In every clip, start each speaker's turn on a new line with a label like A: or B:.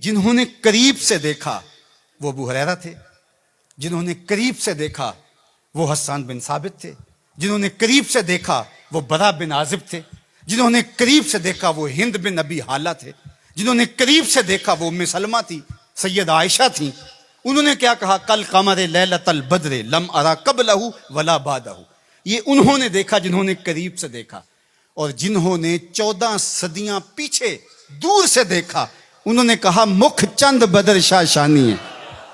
A: جنہوں نے قریب سے دیکھا وہ ابو ہریرہ تھے، جنہوں نے قریب سے دیکھا وہ حسان بن ثابت تھے، جنہوں نے قریب سے دیکھا وہ برا بن عازب تھے، جنہوں نے قریب سے دیکھا وہ ہند بن ابی حالہ تھے، جنہوں نے قریب سے دیکھا وہ ام سلمہ تھی، سید عائشہ تھیں۔ انہوں نے کیا کہا؟ کل قمر لیلۃ البدر لم ارا قبلہ ولا بعدہ۔ یہ انہوں نے دیکھا جنہوں نے قریب سے دیکھا، اور جنہوں نے 14 صدیاں پیچھے دور سے دیکھا انہوں نے کہا مکھ چند بدر شاہ شانی ہے،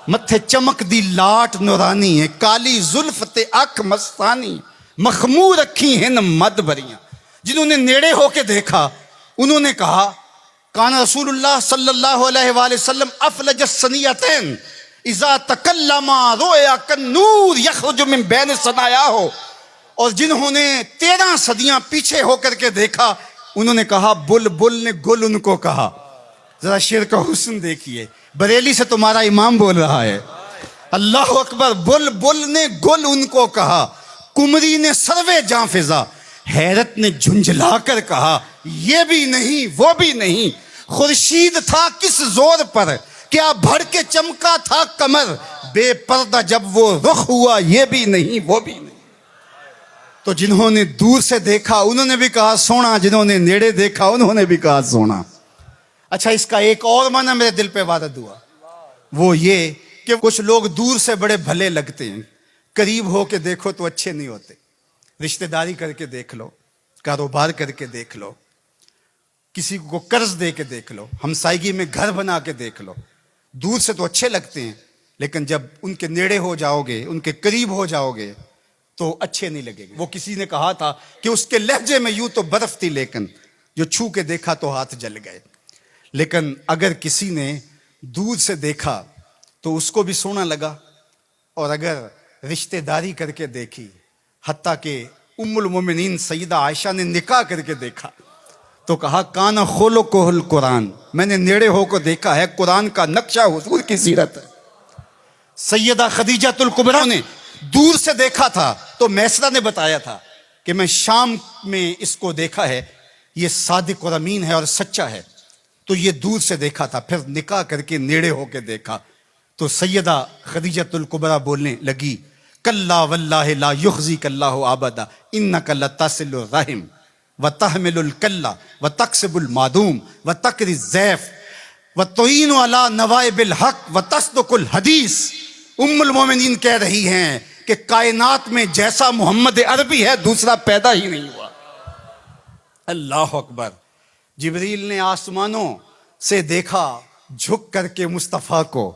A: متھے چمک دی لاٹ نورانی ہے، کالی زلف تے اکھ مستانی، مخمور رکھی ہیں مد بریاں۔ جنہوں نے نیڑے ہو کے دیکھا انہوں نے کہا کان رسول اللہ صلی اللہ علیہ وآلہ وسلم افلج السنیتین اذا تکلم رؤیا کالنور یخرج من بین ثنایاہ۔ اور جنہوں نے 13 صدیاں پیچھے ہو کر کے دیکھا انہوں نے کہا بلبل نے گل ان کو کہا۔ ذرا شعر کا حسن دیکھیے، بریلی سے تمہارا امام بول رہا ہے، اللہ اکبر۔ بلبل نے گل ان کو کہا، کمری نے سروے جاں فضا، حیرت نے جھنجھلا کر کہا یہ بھی نہیں وہ بھی نہیں، خورشید تھا کس زور پر، کیا بھڑ کے چمکا تھا کمر، بے پردہ جب وہ رخ ہوا یہ بھی نہیں وہ بھی نہیں۔ تو جنہوں نے دور سے دیکھا انہوں نے بھی کہا سونا، جنہوں نے نیڑے دیکھا انہوں نے بھی کہا سونا۔ اچھا، اس کا ایک اور معنی میرے دل پہ وارد ہوا، وہ یہ کہ کچھ لوگ دور سے بڑے بھلے لگتے ہیں، قریب ہو کے دیکھو تو اچھے نہیں ہوتے۔ رشتہ داری کر کے دیکھ لو، کاروبار کر کے دیکھ لو، کسی کو قرض دے کے دیکھ لو، ہمسائیگی میں گھر بنا کے دیکھ لو، دور سے تو اچھے لگتے ہیں لیکن جب ان کے نیڑے ہو جاؤ گے، ان کے قریب ہو جاؤ گے تو اچھے نہیں لگے گے۔ وہ کسی نے کہا تھا کہ اس کے لہجے میں یوں تو برف تھی لیکن جو چھو کے دیکھا تو ہاتھ جل گئے۔ لیکن اگر کسی نے دور سے دیکھا تو اس کو بھی سونا لگا، اور اگر رشتہ داری کر کے دیکھی، حتیٰ کہ ام المومنین سیدہ عائشہ نے نکاح کر کے دیکھا تو کہا کانا خلقہ القرآن، میں نے نیڑے ہو کو دیکھا ہے، قرآن کا نقشہ حضور کی سیرت ہے۔ سیدہ خدیجہ الکبریٰ نے دور سے دیکھا تھا تو میسرہ نے بتایا تھا کہ میں شام میں اس کو دیکھا ہے، یہ صادق اور امین ہے اور سچا ہے، تو یہ دور سے دیکھا تھا، پھر نکاح کر کے نیڑے ہو کے دیکھا تو سیدہ خدیجہ الکبریٰ بولنے لگی کلا واللہ لا یخزیک اللہ ابدا انک لتصل الرحم وتحمل الکلہ وتکسب المعدوم وتقری الضیف وتعین علی نوائب الحق وتصدق الحدیث۔ ام المومنین کہہ رہی ہیں کہ کائنات میں جیسا محمد عربی ہے دوسرا پیدا ہی نہیں ہوا۔ اللہ اکبر۔ جبریل نے آسمانوں سے دیکھا جھک کر کے مصطفیٰ کو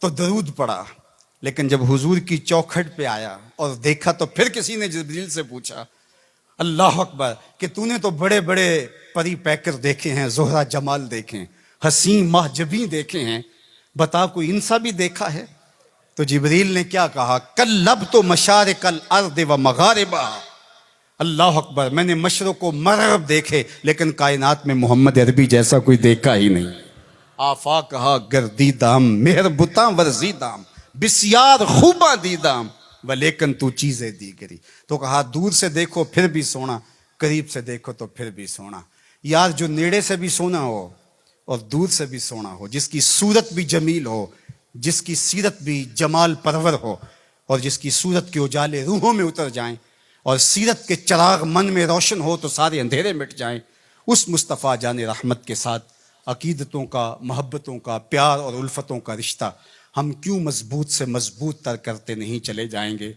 A: تو درود پڑا، لیکن جب حضور کی چوکھٹ پہ آیا اور دیکھا تو پھر کسی نے جبریل سے پوچھا اللہ اکبر کہ تو نے تو بڑے بڑے پری پیکر دیکھے ہیں، زہرہ جمال دیکھے ہیں، حسین محجبین دیکھے ہیں، بتا کوئی انسا بھی دیکھا ہے؟ تو جبریل نے کیا کہا کلبت مشارق الارض و مغاربہ۔ اللہ اکبر، میں نے مشرق و مغرب دیکھے لیکن کائنات میں محمد عربی جیسا کوئی دیکھا ہی نہیں۔ آفاق کہا گردیدام مہر بتاں ورزیدام بسیار خوباں دیدام ولیکن تو چیزیں دیگری۔ تو کہا دور سے دیکھو پھر بھی سونا، قریب سے دیکھو تو پھر بھی سونا۔ یار جو نیڑے سے بھی سونا ہو اور دور سے بھی سونا ہو، جس کی صورت بھی جمیل ہو، جس کی سیرت بھی جمال پرور ہو، اور جس کی صورت کے اجالے روحوں میں اتر جائیں اور سیرت کے چراغ من میں روشن ہو تو سارے اندھیرے مٹ جائیں، اس مصطفیٰ جان رحمت کے ساتھ عقیدتوں کا، محبتوں کا، پیار اور الفتوں کا رشتہ ہم کیوں مضبوط سے مضبوط تر کرتے نہیں چلے جائیں گے؟